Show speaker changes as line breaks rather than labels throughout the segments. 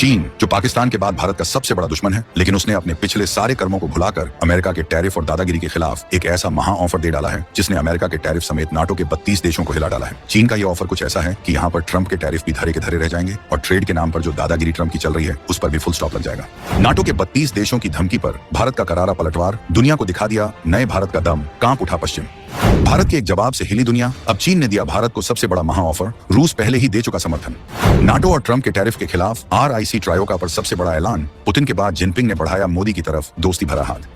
चीन, जो पाकिस्तान के बाद भारत का सबसे बड़ा दुश्मन है, लेकिन उसने अपने पिछले सारे कर्मों को भुलाकर अमेरिका के टैरिफ और दादागिरी के खिलाफ एक ऐसा महा ऑफर दे डाला है जिसने अमेरिका के टैरिफ समेत नाटो के 32 देशों को हिला डाला है। चीन का यह ऑफर कुछ ऐसा है कि यहाँ पर ट्रंप के टैरिफ भी धरे के धरे रह जाएंगे और ट्रेड के नाम पर जो दादागिरी ट्रंप की चल रही है उस पर भी फुल स्टॉप लग जाएगा। नाटो के 32 देशों की धमकी पर भारत का करारा पलटवार दुनिया को दिखा दिया नए भारत का दम, कांप उठा पश्चिम। भारत के एक जवाब से हिली दुनिया। अब चीन ने दिया भारत को सबसे बड़ा महा ऑफर, रूस पहले ही दे चुका समर्थन। नाटो और ट्रंप के टैरिफ के खिलाफ RIC ट्रायोका पर सबसे बड़ा ऐलान। पुतिन के बाद जिनपिंग ने बढ़ाया मोदी की तरफ दोस्ती भरा हाथ।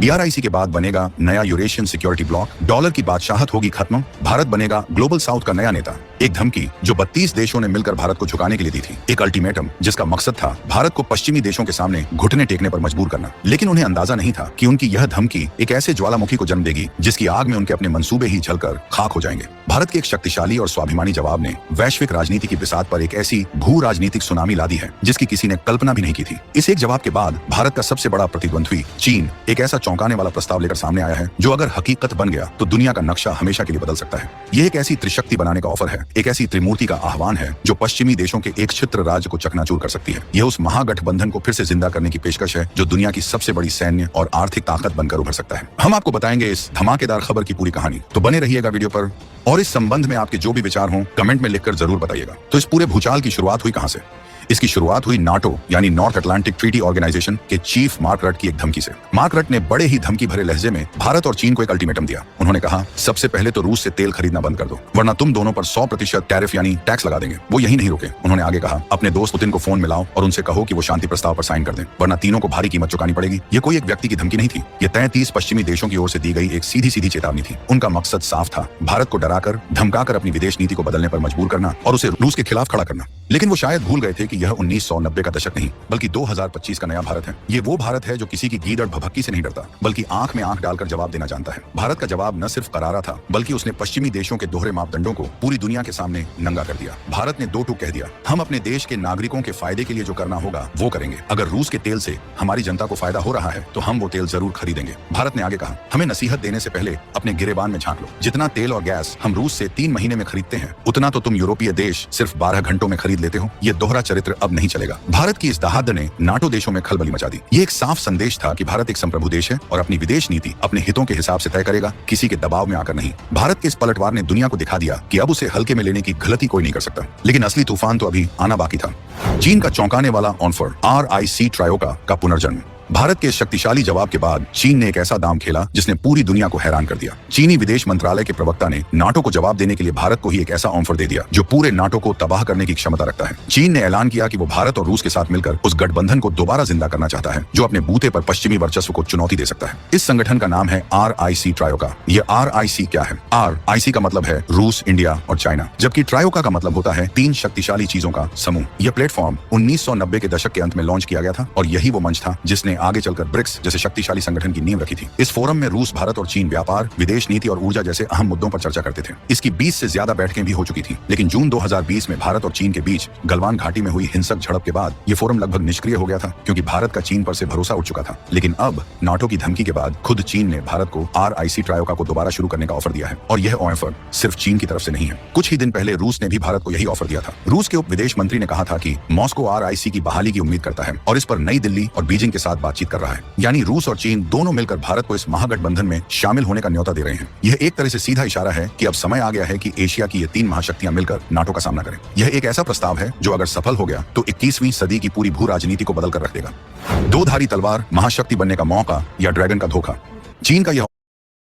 BRIC के बाद बनेगा नया यूरेशियन सिक्योरिटी ब्लॉक, डॉलर की बादशाहत होगी खत्म, भारत बनेगा ग्लोबल साउथ का नया नेता। एक धमकी जो 32 देशों ने मिलकर भारत को झुकाने के लिए दी थी, एक अल्टीमेटम जिसका मकसद था भारत को पश्चिमी देशों के सामने घुटने टेकने पर मजबूर करना। लेकिन उन्हें अंदाजा नहीं था कि उनकी यह धमकी एक ऐसे ज्वालामुखी को जन्म देगी जिसकी आग में उनके अपने मंसूबे ही जलकर खाक हो जाएंगे। भारत के एक शक्तिशाली और स्वाभिमानी जवाब ने वैश्विक राजनीति की बिसात पर एक ऐसी भू राजनीतिक सुनामी ला दी है जिसकी किसी ने कल्पना भी नहीं की थी। इस एक जवाब के बाद भारत का सबसे बड़ा प्रतिद्वंद्वी चीन एक ऐसा चौंकाने वाला प्रस्ताव लेकर सामने आया है जो अगर हकीकत बन गया तो दुनिया का नक्शा हमेशा के लिए बदल सकता है। यह एक ऐसी त्रिशक्ति बनाने का ऑफर है, एक ऐसी त्रिमूर्ति का आह्वान है जो पश्चिमी देशों के एक क्षुद्र राज्य को चकनाचूर कर सकती है। यह उस महागठबंधन को फिर से जिंदा करने की पेशकश है जो दुनिया की सबसे बड़ी सैन्य और आर्थिक ताकत बनकर उभर सकता है। हम आपको बताएंगे इस धमाकेदार खबर की पूरी कहानी, तो बने रहिएगा वीडियो पर। और इस संबंध में आपके जो भी विचार हों कमेंट में लिखकर जरूर बताइएगा। तो इस पूरे भूचाल की शुरुआत हुई कहां से? इसकी शुरुआत हुई नाटो यानी नॉर्थ अटलांटिक ट्रीटी ऑर्गेनाइजेशन के चीफ मार्क रट की एक धमकी से। मार्क रट ने बड़े ही धमकी भरे लहजे में भारत और चीन को एक अल्टीमेटम दिया। उन्होंने कहा, सबसे पहले तो रूस से तेल खरीदना बंद कर दो, वरना तुम दोनों पर 100% टैरिफ यानी टैक्स लगा देंगे। वो यही नहीं रुके, उन्होंने आगे कहा, अपने दोस्त पुतिन को फोन मिलाओ और उनसे कहो कि वो शांति प्रस्ताव पर साइन कर दें, वरना तीनों को भारी कीमत चुकानी पड़ेगी। ये कोई एक व्यक्ति की धमकी नहीं थी, ये 33 पश्चिमी देशों की ओर से दी गई एक सीधी सीधी चेतावनी थी। उनका मकसद साफ था, भारत को डराकर धमकाकर अपनी विदेश नीति को बदलने पर मजबूर करना और उसे रूस के खिलाफ खड़ा करना। लेकिन वो शायद भूल गए थे कि यह 1990 का दशक नहीं बल्कि 2025 का नया भारत है। ये वो भारत है जो किसी की गीदड़ भभक्की से नहीं डरता बल्कि आंख में आंख डालकर जवाब देना जानता है। भारत का जवाब न सिर्फ करारा था बल्कि उसने पश्चिमी देशों के दोहरे मापदंडों को पूरी दुनिया के सामने नंगा कर दिया। भारत ने दो टूक कह दिया, हम अपने देश के नागरिकों के फायदे के लिए जो करना होगा वो करेंगे। अगर रूस के तेल से हमारी जनता को फायदा हो रहा है तो हम वो तेल जरूर खरीदेंगे। भारत ने आगे कहा, हमें नसीहत देने से पहले अपने गिरेबान में झांक लो। जितना तेल और गैस हम रूस से 3 महीने में खरीदते हैं उतना तो तुम यूरोपीय देश सिर्फ 12 घंटों में खरीद लेते हो। ये दोहरा चरित्र अब नहीं चलेगा। भारत की इस दहाड़ ने नाटो देशों में खलबली मचा दी। ये एक साफ संदेश था कि भारत एक संप्रभु देश है और अपनी विदेश नीति अपने हितों के हिसाब से तय करेगा, किसी के दबाव में आकर नहीं। भारत के इस पलटवार ने दुनिया को दिखा दिया कि अब उसे हल्के में लेने की गलती कोई नहीं कर सकता। लेकिन असली तूफान तो अभी आना बाकी था। चीन का चौंकाने वाला ऑफर, RIC ट्रायोका का पुनर्जन्म। भारत के शक्तिशाली जवाब के बाद चीन ने एक ऐसा दांव खेला जिसने पूरी दुनिया को हैरान कर दिया। चीनी विदेश मंत्रालय के प्रवक्ता ने नाटो को जवाब देने के लिए भारत को ही एक ऐसा ऑफर दे दिया जो पूरे नाटो को तबाह करने की क्षमता रखता है। चीन ने ऐलान किया कि वो भारत और रूस के साथ मिलकर उस गठबंधन को दोबारा जिंदा करना चाहता है जो अपने बूते पर पश्चिमी वर्चस्व को चुनौती दे सकता है। इस संगठन का नाम है RIC ट्रायोका। ये RIC क्या है? RIC का मतलब है रूस, इंडिया और चाइना, जबकि ट्रायोका का मतलब होता है 3 शक्तिशाली चीजों का समूह। यह प्लेटफॉर्म 1990 के दशक के अंत में लॉन्च किया गया था और यही वो मंच था जिसने आगे चलकर ब्रिक्स जैसे शक्तिशाली संगठन की नींव रखी थी। इस फोरम में रूस, भारत और चीन व्यापार, विदेश नीति और ऊर्जा जैसे अहम मुद्दों पर चर्चा करते थे। इसकी 20 से ज्यादा बैठकें भी हो चुकी थी, लेकिन जून 2020 में भारत और चीन के बीच गलवान घाटी में हुई हिंसक झड़प के बाद ये फोरम लगभग निष्क्रिय हो गया था क्योंकि भारत का चीन पर से भरोसा उठ चुका था। लेकिन अब नाटो की धमकी के बाद खुद चीन ने भारत को RIC ट्रायोका को दोबारा शुरू करने का ऑफर दिया है और यह ऑफर सिर्फ चीन की तरफ से नहीं है। कुछ ही दिन पहले रूस ने भी भारत को यही ऑफर दिया था। रूस के उप विदेश मंत्री ने कहा था कि मॉस्को RIC की बहाली की उम्मीद करता है और इस पर नई दिल्ली और बीजिंग के साथ बातचीत कर रहा है। यानी रूस और चीन दोनों मिलकर भारत को इस महागठबंधन में शामिल होने का न्योता दे रहे हैं। यह एक तरह से सीधा इशारा है कि अब समय आ गया है कि एशिया की ये 3 महाशक्तियां मिलकर नाटो का सामना करें। यह एक ऐसा प्रस्ताव है जो अगर सफल हो गया तो 21वीं सदी की पूरी भू राजनीति को बदल कर रख देगा। 2 धारी तलवार, महाशक्ति बनने का मौका या ड्रैगन का धोखा। चीन का यह